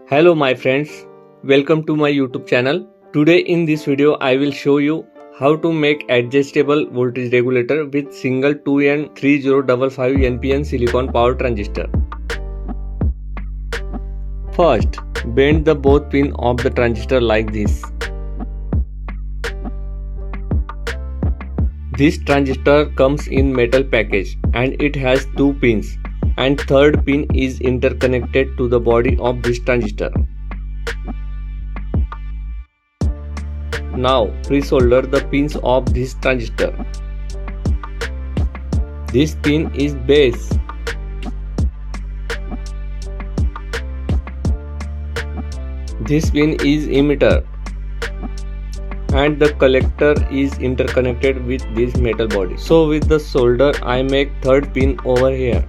Hello my friends, welcome to my YouTube channel. Today in this video I will show you how to make adjustable voltage regulator with single 2N3055 NPN silicon power transistor. First, bend the both pin of the transistor like this. This transistor comes in metal package and it has two pins, and third pin is interconnected to the body of this transistor. Now pre-solder the pins of this transistor. This pin is base. This pin is emitter. And the collector is interconnected with this metal body. So with the solder I make third pin over here.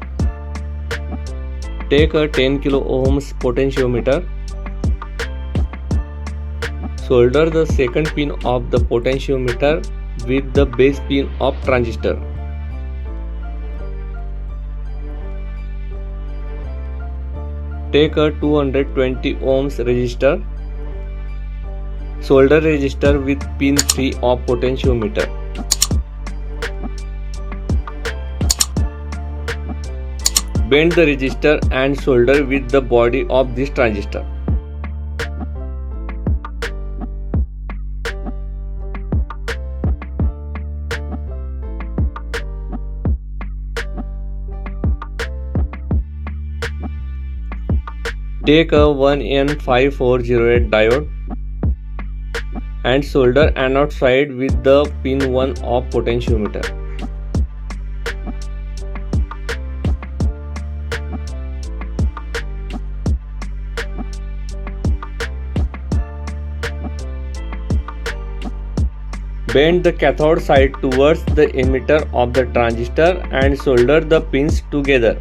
Take a 10 kilo ohms potentiometer. Solder the second pin of the potentiometer with the base pin of transistor. Take a 220 ohms resistor. Solder resistor with pin 3 of potentiometer. Bend the resistor and solder with the body of this transistor. Take a 1N5408 diode and solder anode side with the pin 1 of potentiometer. Bend the cathode side towards the emitter of the transistor and solder the pins together.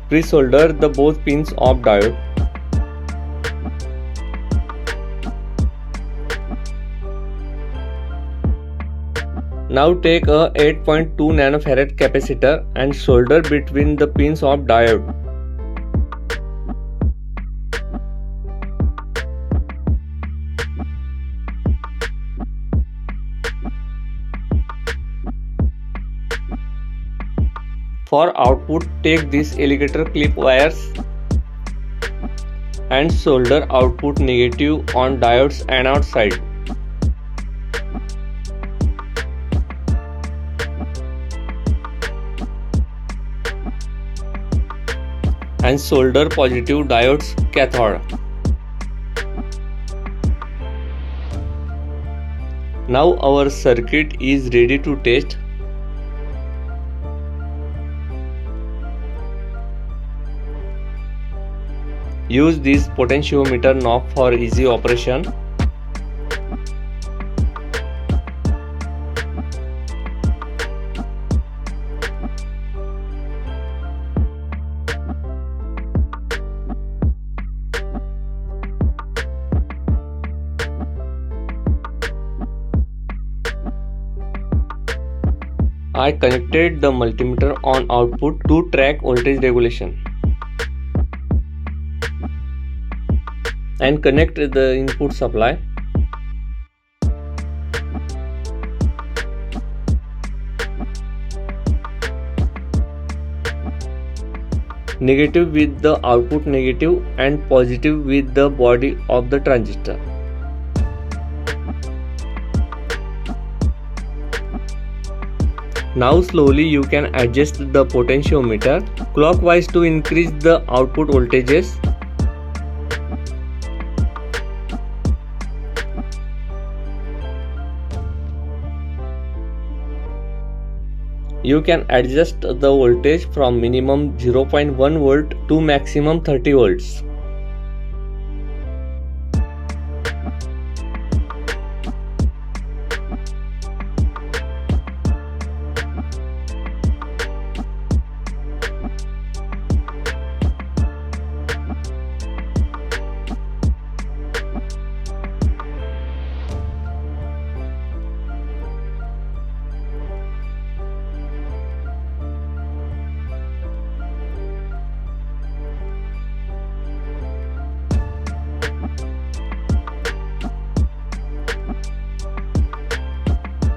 Pre-solder the both pins of diode. Now take a 8.2 nanofarad capacitor and solder between the pins of diode. For output, take these alligator clip wires and solder output negative on diode's anode side. And solder positive diode's cathode. Now our circuit is ready to test. Use this potentiometer knob for easy operation. I connected the multimeter on output to track voltage regulation. And connect the input supply. Negative with the output negative and positive with the body of the transistor. Now slowly you can adjust the potentiometer clockwise to increase the output voltages. You can adjust the voltage from minimum 0.1 volt to maximum 30 volts.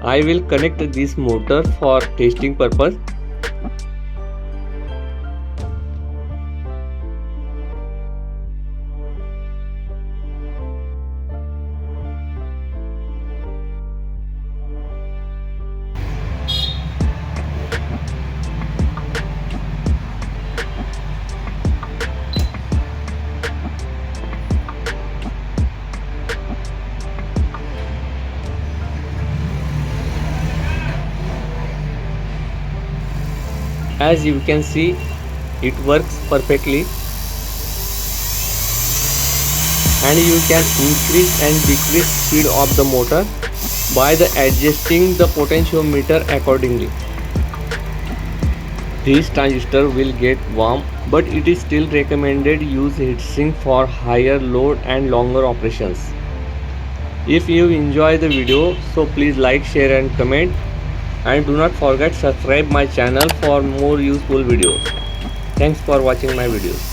I will connect this motor for testing purpose. As you can see, it works perfectly, and you can increase and decrease speed of the motor by adjusting the potentiometer accordingly. This transistor will get warm, but it is still recommended use heatsink for higher load and longer operations. If you enjoy the video, so please like, share and comment, and do not forget subscribe my channel for more useful videos. Thanks for watching my videos.